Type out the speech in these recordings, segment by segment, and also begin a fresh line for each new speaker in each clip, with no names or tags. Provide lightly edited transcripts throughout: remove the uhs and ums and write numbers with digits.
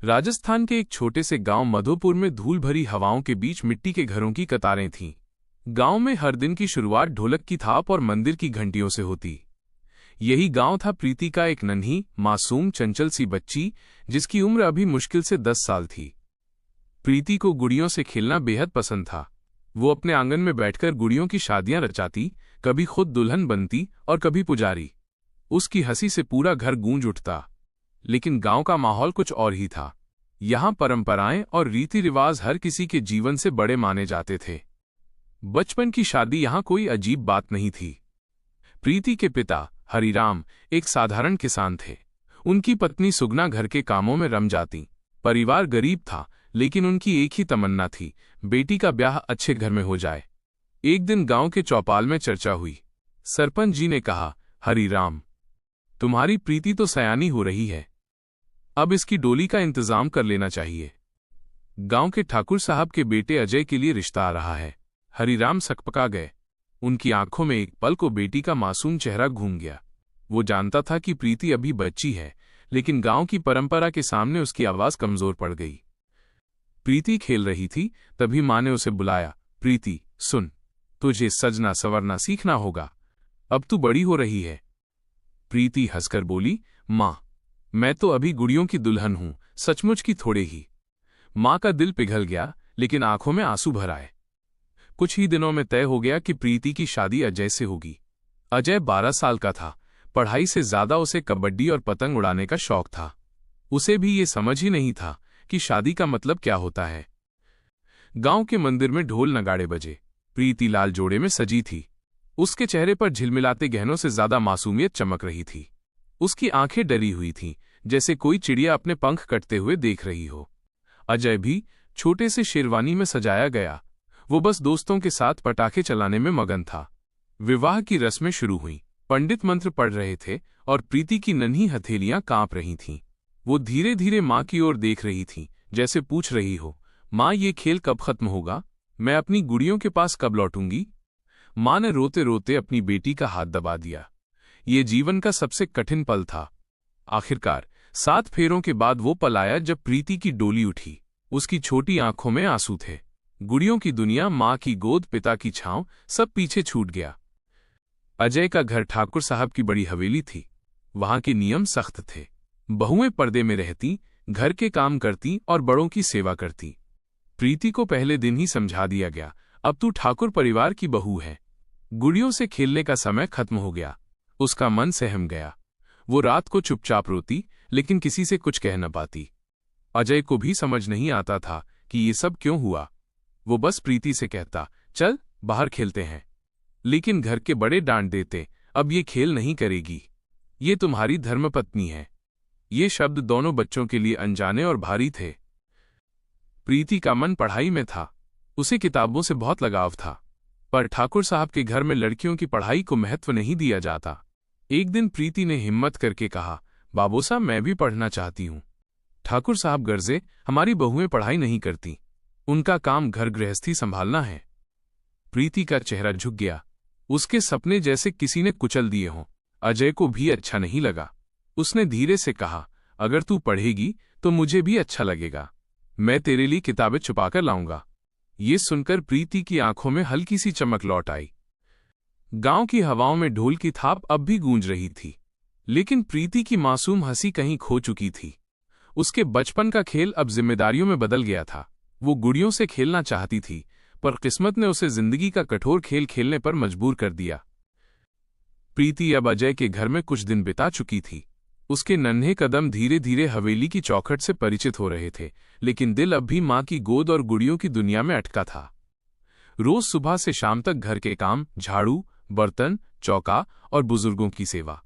राजस्थान के एक छोटे से गांव मधोपुर में धूल भरी हवाओं के बीच मिट्टी के घरों की कतारें थीं। गांव में हर दिन की शुरुआत ढोलक की थाप और मंदिर की घंटियों से होती। यही गांव था प्रीति का, एक नन्ही मासूम चंचल सी बच्ची जिसकी उम्र अभी मुश्किल से 10 साल थी। प्रीति को गुड़ियों से खेलना बेहद पसंद था। वो अपने आंगन में बैठकर गुड़ियों की शादियां रचाती, कभी खुद दुल्हन बनती और कभी पुजारी। उसकी हंसी से पूरा घर गूंज उठता। लेकिन गांव का माहौल कुछ और ही था। यहां परंपराएं और रीति रिवाज हर किसी के जीवन से बड़े माने जाते थे। बचपन की शादी यहां कोई अजीब बात नहीं थी। प्रीति के पिता हरिराम एक साधारण किसान थे। उनकी पत्नी सुगना घर के कामों में रम जाती। परिवार गरीब था, लेकिन उनकी एक ही तमन्ना थी, बेटी का ब्याह अच्छे घर में हो जाए। एक दिन गांव के चौपाल में चर्चा हुई। सरपंच जी ने कहा, हरिराम, तुम्हारी प्रीति तो सयानी हो रही है, अब इसकी डोली का इंतजाम कर लेना चाहिए। गांव के ठाकुर साहब के बेटे अजय के लिए रिश्ता आ रहा है। हरिराम सकपका गए। उनकी आंखों में एक पल को बेटी का मासूम चेहरा घूम गया। वो जानता था कि प्रीति अभी बच्ची है, लेकिन गांव की परंपरा के सामने उसकी आवाज कमजोर पड़ गई। प्रीति खेल रही थी, तभी मां ने उसे बुलाया। प्रीति, सुन, तुझे सजना संवरना सीखना होगा, अब तू बड़ी हो रही है। प्रीति हंसकर बोली, मां, मैं तो अभी गुड़ियों की दुल्हन हूं, सचमुच की थोड़े ही। मां का दिल पिघल गया, लेकिन आंखों में आंसू भर आए। कुछ ही दिनों में तय हो गया कि प्रीति की शादी अजय से होगी। अजय 12 साल का था। पढ़ाई से ज्यादा उसे कबड्डी और पतंग उड़ाने का शौक था। उसे भी ये समझ ही नहीं था कि शादी का मतलब क्या होता है। गांव के मंदिर में ढोल नगाड़े बजे। प्रीति लाल जोड़े में सजी थी। उसके चेहरे पर झिलमिलाते गहनों से ज्यादा मासूमियत चमक रही थी। उसकी आंखें डरी हुई थीं, जैसे कोई चिड़िया अपने पंख कटते हुए देख रही हो। अजय भी छोटे से शेरवानी में सजाया गया। वो बस दोस्तों के साथ पटाखे चलाने में मगन था। विवाह की रस्में शुरू हुईं। पंडित मंत्र पढ़ रहे थे और प्रीति की नन्ही हथेलियां कांप रही थीं। वो धीरे धीरे मां की ओर देख रही थी, जैसे पूछ रही हो, मां, ये खेल कब खत्म होगा? मैं अपनी गुड़ियों के पास कब लौटूंगी? मां ने रोते रोते अपनी बेटी का हाथ दबा दिया। ये जीवन का सबसे कठिन पल था। आखिरकार 7 फेरों के बाद वो पल आया जब प्रीति की डोली उठी। उसकी छोटी आंखों में आंसू थे। गुड़ियों की दुनिया, मां की गोद, पिता की छांव, सब पीछे छूट गया। अजय का घर ठाकुर साहब की बड़ी हवेली थी। वहां के नियम सख्त थे। बहुएं पर्दे में रहती, घर के काम करती और बड़ों की सेवा करती। प्रीति को पहले दिन ही समझा दिया गया, अब तू ठाकुर परिवार की बहू है। गुड़ियों से खेलने का समय खत्म हो गया। उसका मन सहम गया। वो रात को चुपचाप रोती, लेकिन किसी से कुछ कह न पाती। अजय को भी समझ नहीं आता था कि ये सब क्यों हुआ। वो बस प्रीति से कहता, चल बाहर खेलते हैं। लेकिन घर के बड़े डांट देते, अब ये खेल नहीं करेगी, ये तुम्हारी धर्मपत्नी है। ये शब्द दोनों बच्चों के लिए अनजाने और भारी थे। प्रीति का मन पढ़ाई में था। उसे किताबों से बहुत लगाव था, पर ठाकुर साहब के घर में लड़कियों की पढ़ाई को महत्व नहीं दिया जाता। एक दिन प्रीति ने हिम्मत करके कहा, बाबू साहब, मैं भी पढ़ना चाहती हूं। ठाकुर साहब गर्जे, हमारी बहुएं पढ़ाई नहीं करती, उनका काम घर गृहस्थी संभालना है। प्रीति का चेहरा झुक गया। उसके सपने जैसे किसी ने कुचल दिए हों। अजय को भी अच्छा नहीं लगा। उसने धीरे से कहा, अगर तू पढ़ेगी तो मुझे भी अच्छा लगेगा। मैं तेरे लिए किताबें छुपाकर लाऊंगा। ये सुनकर प्रीति की आंखों में हल्की सी चमक लौट आई। गांव की हवाओं में ढोल की थाप अब भी गूंज रही थी, लेकिन प्रीति की मासूम हंसी कहीं खो चुकी थी। उसके बचपन का खेल अब जिम्मेदारियों में बदल गया था। वो गुड़ियों से खेलना चाहती थी, पर किस्मत ने उसे जिंदगी का कठोर खेल खेलने पर मजबूर कर दिया। प्रीति अब अजय के घर में कुछ दिन बिता चुकी थी। उसके नन्हे कदम धीरे धीरे हवेली की चौखट से परिचित हो रहे थे, लेकिन दिल अब भी मां की गोद और गुड़ियों की दुनिया में अटका था। रोज सुबह से शाम तक घर के काम, झाड़ू, बर्तन, चौका और बुजुर्गों की सेवा।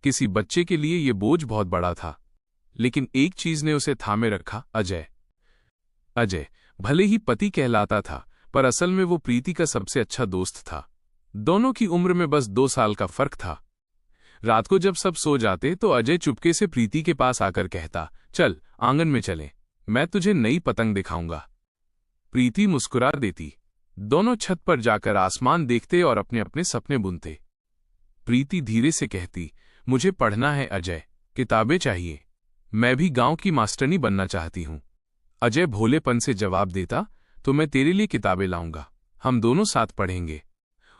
किसी बच्चे के लिए ये बोझ बहुत बड़ा था, लेकिन एक चीज ने उसे थामे रखा, अजय। अजय भले ही पति कहलाता था, पर असल में वो प्रीति का सबसे अच्छा दोस्त था। दोनों की उम्र में बस 2 साल का फर्क था। रात को जब सब सो जाते तो अजय चुपके से प्रीति के पास आकर कहता, चल आंगन में चलें, मैं तुझे नई पतंग दिखाऊंगा। प्रीति मुस्कुरा देती। दोनों छत पर जाकर आसमान देखते और अपने अपने सपने बुनते। प्रीति धीरे से कहती, मुझे पढ़ना है अजय, किताबें चाहिए। मैं भी गांव की मास्टरनी बनना चाहती हूं। अजय भोलेपन से जवाब देता, तो मैं तेरे लिए किताबें लाऊंगा, हम दोनों साथ पढ़ेंगे।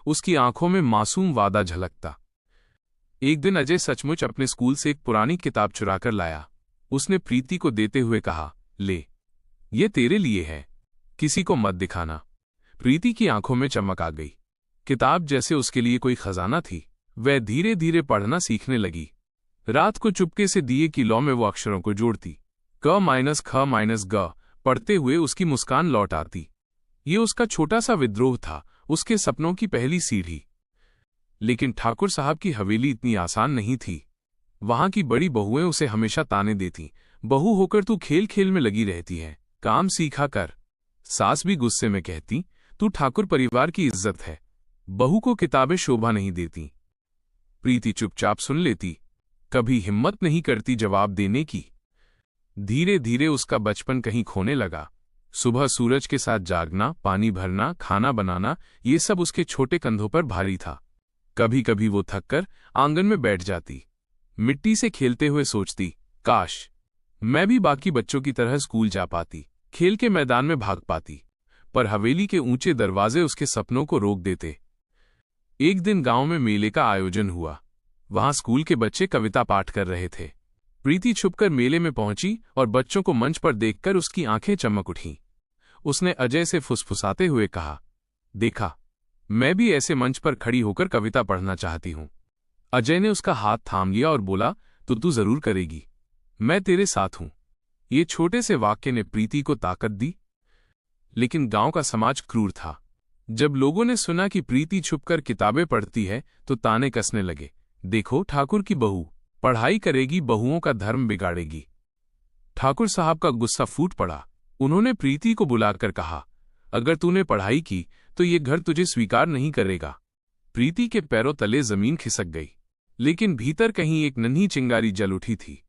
उसकी आंखों में मासूम वादा झलकता। एक दिन अजय सचमुच अपने स्कूल से एक पुरानी किताब चुराकर लाया। उसने प्रीति को देते हुए कहा, ले, ये तेरे लिए है, किसी को मत दिखाना। प्रीति की आंखों में चमक आ गई। किताब जैसे उसके लिए कोई खजाना थी। वह धीरे धीरे पढ़ना सीखने लगी। रात को चुपके से दिए की लौ में वो अक्षरों को जोड़ती। क माइनस ख माइनस ग पढ़ते हुए उसकी मुस्कान लौट आती। ये उसका छोटा सा विद्रोह था, उसके सपनों की पहली सीढ़ी। लेकिन ठाकुर साहब की हवेली इतनी आसान नहीं थी। वहां की बड़ी बहुएं उसे हमेशा ताने देती, बहू होकर तू खेल खेल में लगी रहती है, काम सीखा कर। सास भी गुस्से में कहती, तू ठाकुर परिवार की इज्जत है, बहू को किताबें शोभा नहीं देती। प्रीति चुपचाप सुन लेती, कभी हिम्मत नहीं करती जवाब देने की। धीरे धीरे उसका बचपन कहीं खोने लगा। सुबह सूरज के साथ जागना, पानी भरना, खाना बनाना, ये सब उसके छोटे कंधों पर भारी था। कभी कभी वो थककर आंगन में बैठ जाती, मिट्टी से खेलते हुए सोचती, काश मैं भी बाकी बच्चों की तरह स्कूल जा पाती, खेल के मैदान में भाग पाती। पर हवेली के ऊंचे दरवाजे उसके सपनों को रोक देते। एक दिन गांव में मेले का आयोजन हुआ। वहां स्कूल के बच्चे कविता पाठ कर रहे थे। प्रीति छुपकर मेले में पहुंची और बच्चों को मंच पर देखकर उसकी आंखें चमक उठीं। उसने अजय से फुसफुसाते हुए कहा, देखा, मैं भी ऐसे मंच पर खड़ी होकर कविता पढ़ना चाहती हूं। अजय ने उसका हाथ थाम लिया और बोला, तो तू जरूर करेगी, मैं तेरे साथ हूं। ये छोटे से वाक्य ने प्रीति को ताकत दी। लेकिन गांव का समाज क्रूर था। जब लोगों ने सुना कि प्रीति छुपकर किताबें पढ़ती है तो ताने कसने लगे, देखो ठाकुर की बहू, पढ़ाई करेगी, बहुओं का धर्म बिगाड़ेगी। ठाकुर साहब का गुस्सा फूट पड़ा। उन्होंने प्रीति को बुलाकर कहा, अगर तूने पढ़ाई की तो ये घर तुझे स्वीकार नहीं करेगा। प्रीति के पैरों तले जमीन खिसक गई, लेकिन भीतर कहीं एक नन्ही चिंगारी जल उठी थी।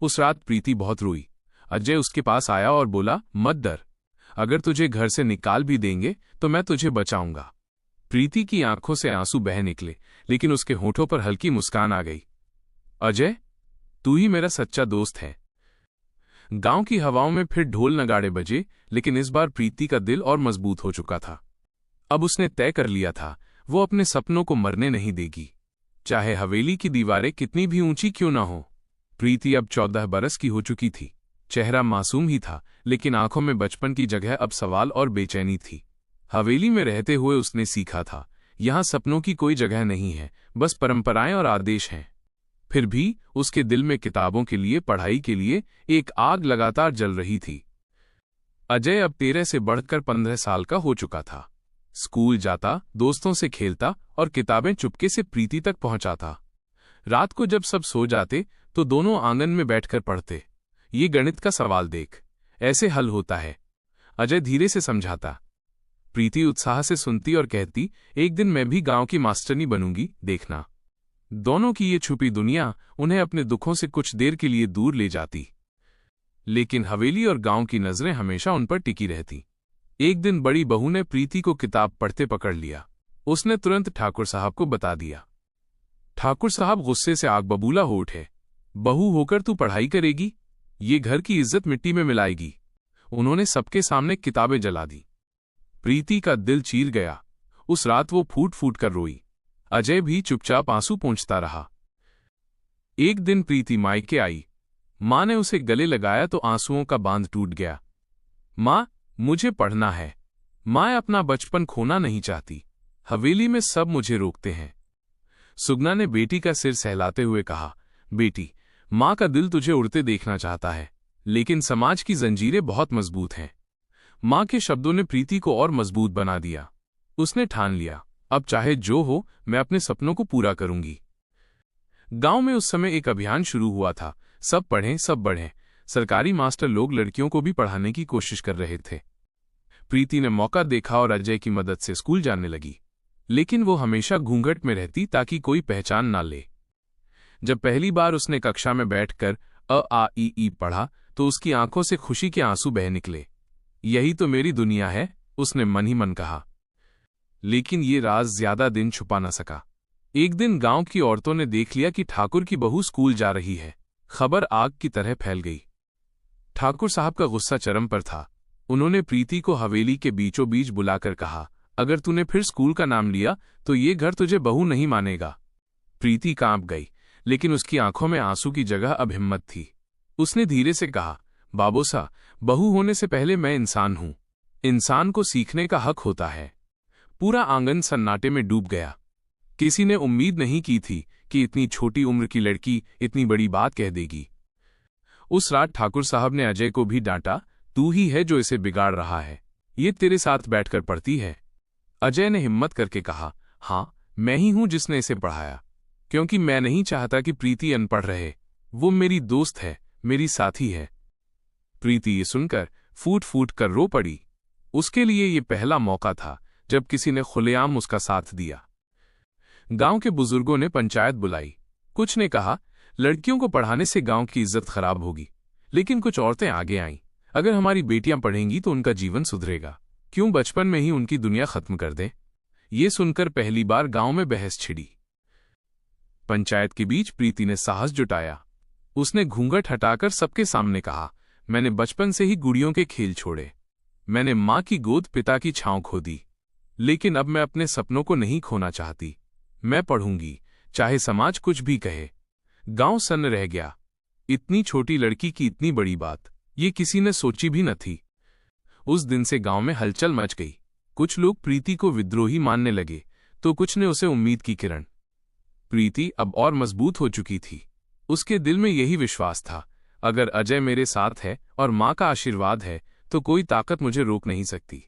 उस रात प्रीति बहुत रोई। अजय उसके पास आया और बोला, मत डर, अगर तुझे घर से निकाल भी देंगे तो मैं तुझे बचाऊंगा। प्रीति की आंखों से आंसू बह निकले, लेकिन उसके होठों पर हल्की मुस्कान आ गई। अजय, तू ही मेरा सच्चा दोस्त है। गांव की हवाओं में फिर ढोल नगाड़े बजे, लेकिन इस बार प्रीति का दिल और मजबूत हो चुका था। अब उसने तय कर लिया था, वो अपने सपनों को मरने नहीं देगी, चाहे हवेली की दीवारें कितनी भी ऊंची क्यों ना हो। प्रीति अब 14 बरस की हो चुकी थी। चेहरा मासूम ही था, लेकिन आंखों में बचपन की जगह अब सवाल और बेचैनी थी। हवेली में रहते हुए उसने सीखा था, यहां सपनों की कोई जगह नहीं है, बस परंपराएं और आदेश हैं। फिर भी उसके दिल में किताबों के लिए, पढ़ाई के लिए एक आग लगातार जल रही थी। अजय अब 13 से बढ़कर 15 साल का हो चुका था। स्कूल जाता, दोस्तों से खेलता और किताबें चुपके से प्रीति तक पहुंचाता। रात को जब सब सो जाते तो दोनों आंगन में बैठकर पढ़ते। ये गणित का सवाल देख, ऐसे हल होता है, अजय धीरे से समझाता। प्रीति उत्साह से सुनती और कहती, एक दिन मैं भी गांव की मास्टरनी बनूंगी, देखना। दोनों की ये छुपी दुनिया उन्हें अपने दुखों से कुछ देर के लिए दूर ले जाती। लेकिन हवेली और गांव की नजरें हमेशा उन पर टिकी रहती। एक दिन बड़ी बहू ने प्रीति को किताब पढ़ते पकड़ लिया। उसने तुरंत ठाकुर साहब को बता दिया। ठाकुर साहब गुस्से से आग बबूला हो उठे, बहू होकर तू पढ़ाई करेगी, ये घर की इज्जत मिट्टी में मिलाएगी। उन्होंने सबके सामने किताबें जला दी। प्रीति का दिल चीर गया। उस रात वो फूट फूट कर रोई। अजय भी चुपचाप आंसू पोंछता रहा। एक दिन प्रीति मायके आई। मां ने उसे गले लगाया तो आंसुओं का बांध टूट गया। मां, मुझे पढ़ना है। मां अपना बचपन खोना नहीं चाहती। हवेली में सब मुझे रोकते हैं। सुगना ने बेटी का सिर सहलाते हुए कहा, बेटी, मां का दिल तुझे उड़ते देखना चाहता है, लेकिन समाज की जंजीरें बहुत मजबूत हैं। मां के शब्दों ने प्रीति को और मजबूत बना दिया। उसने ठान लिया, अब चाहे जो हो, मैं अपने सपनों को पूरा करूंगी। गांव में उस समय एक अभियान शुरू हुआ था, सब पढ़ें सब बढ़ें। सरकारी मास्टर लोग लड़कियों को भी पढ़ाने की कोशिश कर रहे थे। प्रीति ने मौका देखा और अजय की मदद से स्कूल जाने लगी, लेकिन वो हमेशा घूंघट में रहती ताकि कोई पहचान ना ले। जब पहली बार उसने कक्षा में बैठकर अ आ ई ई पढ़ा तो उसकी आंखों से खुशी के आंसू बह निकले। यही तो मेरी दुनिया है, उसने मन ही मन कहा। लेकिन ये राज ज्यादा दिन छुपा न सका। एक दिन गांव की औरतों ने देख लिया कि ठाकुर की बहू स्कूल जा रही है। खबर आग की तरह फैल गई। ठाकुर साहब का गुस्सा चरम पर था। उन्होंने प्रीति को हवेली के बीचों बीच बुलाकर कहा, अगर तूने फिर स्कूल का नाम लिया तो ये घर तुझे बहू नहीं मानेगा। प्रीति कांप गई, लेकिन उसकी आंखों में आंसू की जगह अब हिम्मत थी। उसने धीरे से कहा, बाबूसा, बहू होने से पहले मैं इंसान हूं। इंसान को सीखने का हक होता है। पूरा आंगन सन्नाटे में डूब गया। किसी ने उम्मीद नहीं की थी कि इतनी छोटी उम्र की लड़की इतनी बड़ी बात कह देगी। उस रात ठाकुर साहब ने अजय को भी डांटा, तू ही है जो इसे बिगाड़ रहा है, ये तेरे साथ बैठकर पढ़ती है। अजय ने हिम्मत करके कहा, हाँ, मैं ही हूं जिसने इसे पढ़ाया, क्योंकि मैं नहीं चाहता कि प्रीति अनपढ़ रहे। वो मेरी दोस्त है, मेरी साथी है। प्रीति ये सुनकर फूट फूट कर रो पड़ी। उसके लिए ये पहला मौका था जब किसी ने खुलेआम उसका साथ दिया। गांव के बुजुर्गों ने पंचायत बुलाई। कुछ ने कहा, लड़कियों को पढ़ाने से गांव की इज्जत खराब होगी, लेकिन कुछ औरतें आगे आईं, अगर हमारी बेटियां पढ़ेंगी तो उनका जीवन सुधरेगा, क्यों बचपन में ही उनकी दुनिया खत्म कर दें। ये सुनकर पहली बार गांव में बहस छिड़ी। पंचायत के बीच प्रीति ने साहस जुटाया। उसने घूंघट हटाकर सबके सामने कहा, मैंने बचपन से ही गुड़ियों के खेल छोड़े। मैंने मां की गोद, पिता की छांव खो दी, लेकिन अब मैं अपने सपनों को नहीं खोना चाहती। मैं पढ़ूंगी, चाहे समाज कुछ भी कहे। गांव सन्न रह गया। इतनी छोटी लड़की की इतनी बड़ी बात, ये किसी ने सोची भी न थी। उस दिन से गांव में हलचल मच गई। कुछ लोग प्रीति को विद्रोही मानने लगे, तो कुछ ने उसे उम्मीद की किरण। प्रीति अब और मजबूत हो चुकी थी। उसके दिल में यही विश्वास था, अगर अजय मेरे साथ है और मां का आशीर्वाद है तो कोई ताकत मुझे रोक नहीं सकती।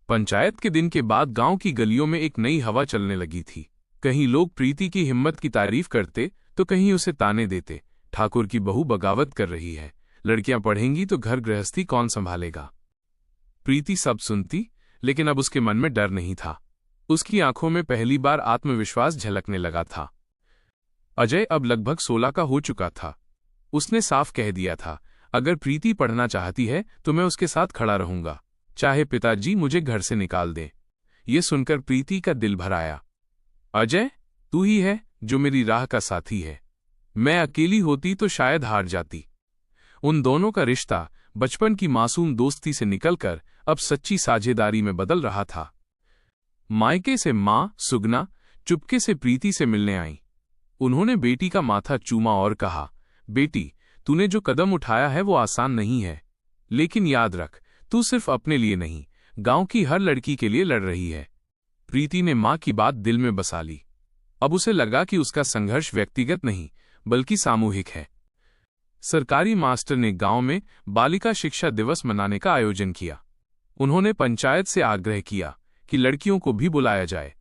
पंचायत के दिन के बाद गांव की गलियों में एक नई हवा चलने लगी थी। कहीं लोग प्रीति की हिम्मत की तारीफ करते तो कहीं उसे ताने देते, ठाकुर की बहू बगावत कर रही है, लड़कियां पढ़ेंगी तो घर गृहस्थी कौन संभालेगा। प्रीति सब सुनती, लेकिन अब उसके मन में डर नहीं था। उसकी आंखों में पहली बार आत्मविश्वास झलकने लगा था। अजय अब लगभग 16 का हो चुका था। उसने साफ कह दिया था, अगर प्रीति पढ़ना चाहती है तो मैं उसके साथ खड़ा रहूंगा, चाहे पिताजी मुझे घर से निकाल दें। ये सुनकर प्रीति का दिल भर आया। अजय, तू ही है जो मेरी राह का साथी है। मैं अकेली होती तो शायद हार जाती। उन दोनों का रिश्ता बचपन की मासूम दोस्ती से निकलकर अब सच्ची साझेदारी में बदल रहा था। मायके से मां सुगना चुपके से प्रीति से मिलने आई। उन्होंने बेटी का माथा चूमा और कहा, बेटी, तूने जो कदम उठाया है वो आसान नहीं है, लेकिन याद रख, तू सिर्फ अपने लिए नहीं, गांव की हर लड़की के लिए लड़ रही है। प्रीति ने मां की बात दिल में बसा ली। अब उसे लगा कि उसका संघर्ष व्यक्तिगत नहीं बल्कि सामूहिक है। सरकारी मास्टर ने गांव में बालिका शिक्षा दिवस मनाने का आयोजन किया। उन्होंने पंचायत से आग्रह किया कि लड़कियों को भी बुलाया जाए।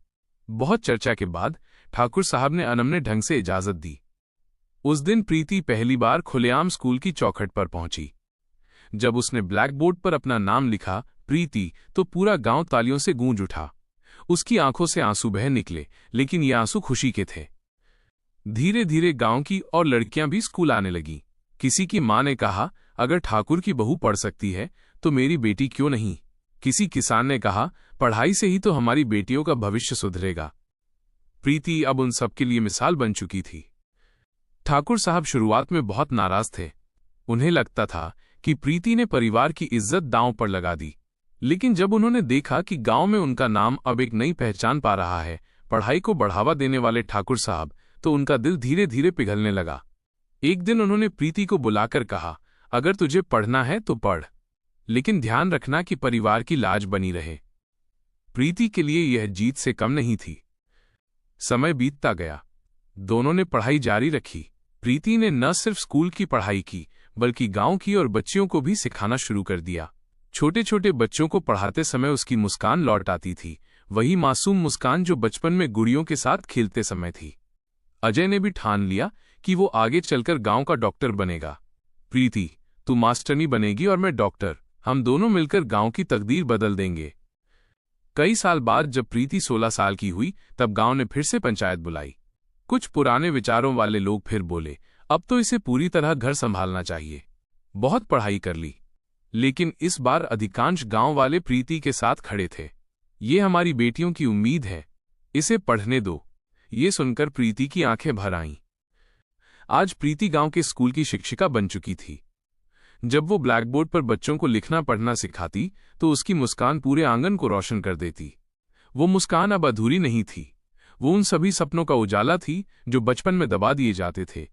बहुत चर्चा के बाद ठाकुर साहब ने अनमने ढंग से इजाजत दी। उस दिन प्रीति पहली बार खुलेआम स्कूल की चौखट पर पहुंची। जब उसने ब्लैक बोर्ड पर अपना नाम लिखा, प्रीति, तो पूरा गांव तालियों से गूंज उठा। उसकी आंखों से आंसू बह निकले, लेकिन ये आंसू खुशी के थे। धीरे धीरे गांव की और लड़कियां भी स्कूल आने लगीं। किसी की मां ने कहा, अगर ठाकुर की बहू पढ़ सकती है तो मेरी बेटी क्यों नहीं। किसी किसान ने कहा, पढ़ाई से ही तो हमारी बेटियों का भविष्य सुधरेगा। प्रीति अब उन सबके लिए मिसाल बन चुकी थी। ठाकुर साहब शुरुआत में बहुत नाराज थे। उन्हें लगता था कि प्रीति ने परिवार की इज्जत दांव पर लगा दी, लेकिन जब उन्होंने देखा कि गांव में उनका नाम अब एक नई पहचान पा रहा है, पढ़ाई को बढ़ावा देने वाले ठाकुर साहब, तो उनका दिल धीरे धीरे पिघलने लगा। एक दिन उन्होंने प्रीति को बुलाकर कहा, अगर तुझे पढ़ना है तो पढ़, लेकिन ध्यान रखना कि परिवार की लाज बनी रहे। प्रीति के लिए यह जीत से कम नहीं थी। समय बीतता गया। दोनों ने पढ़ाई जारी रखी। प्रीति ने न सिर्फ स्कूल की पढ़ाई की, बल्कि गांव की और बच्चियों को भी सिखाना शुरू कर दिया। छोटे छोटे बच्चों को पढ़ाते समय उसकी मुस्कान लौट आती थी, वही मासूम मुस्कान जो बचपन में गुड़ियों के साथ खेलते समय थी। अजय ने भी ठान लिया कि वो आगे चलकर गांव का डॉक्टर बनेगा। प्रीति, तू मास्टरनी बनेगी और मैं डॉक्टर, हम दोनों मिलकर गांव की तकदीर बदल देंगे। कई साल बाद जब प्रीति 16 साल की हुई, तब गांव ने फिर से पंचायत बुलाई। कुछ पुराने विचारों वाले लोग फिर बोले, अब तो इसे पूरी तरह घर संभालना चाहिए। बहुत पढ़ाई कर ली, लेकिन इस बार अधिकांश गांव वाले प्रीति के साथ खड़े थे। ये हमारी बेटियों की उम्मीद है, इसे पढ़ने दो। ये सुनकर प्रीति की आंखें भर आईं। आज प्रीति गांव के स्कूल की शिक्षिका बन चुकी थी। जब वो ब्लैकबोर्ड पर बच्चों को लिखना पढ़ना सिखाती तो उसकी मुस्कान पूरे आंगन को रोशन कर देती। वो मुस्कान अब अधूरी नहीं थी, वो उन सभी सपनों का उजाला थी जो बचपन में दबा दिए जाते थे।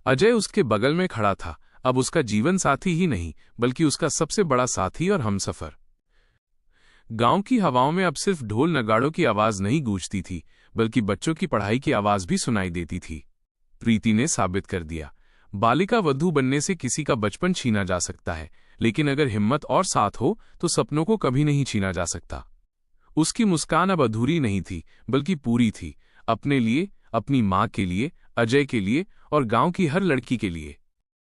अजय उसके बगल में खड़ा था, अब उसका जीवन साथी ही नहीं बल्कि उसका सबसे बड़ा साथी और हमसफर। गांव की हवाओं में अब सिर्फ ढोल नगाड़ों की आवाज नहीं गूंजती थी, बल्कि बच्चों की पढ़ाई की आवाज भी सुनाई देती थी। प्रीति ने साबित कर दिया, बालिका वधू बनने से किसी का बचपन छीना जा सकता है, लेकिन अगर हिम्मत और साथ हो तो सपनों को कभी नहीं छीना जा सकता। उसकी मुस्कान अब अधूरी नहीं थी बल्कि पूरी थी, अपने लिए, अपनी मां के लिए, अजय के लिए और गांव की हर लड़की के लिए।